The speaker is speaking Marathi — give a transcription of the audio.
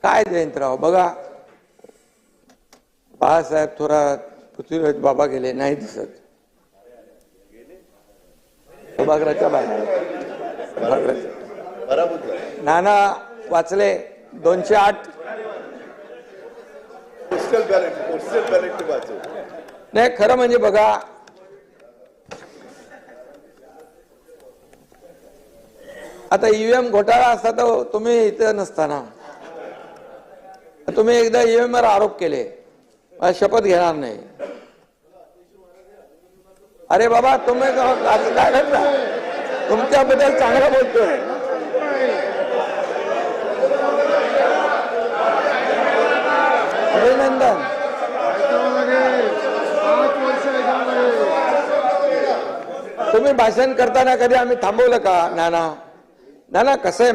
काय जयंतराव बघा, बाळासाहेब थोरात, पृथ्वीराज बाबा गेले, नाही दिसत. सभागृहाच्या बाहेर नाना वाचले 208. नाही खरं म्हणजे बघा, आता ईव्हीएम घोटाळा असता तर तुम्ही इथं नसताना. तुम्ही एकदा ईव्हीएम वर आरोप केले, शपथ घेणार नाही. अरे बाबा तुम्ही काय करता, तुमच्याबद्दल चांगलं बोलतोय. अभिनंदन. तुम्ही भाषण करताना कधी आम्ही थांबवलं का? नाना नाना कसं आहे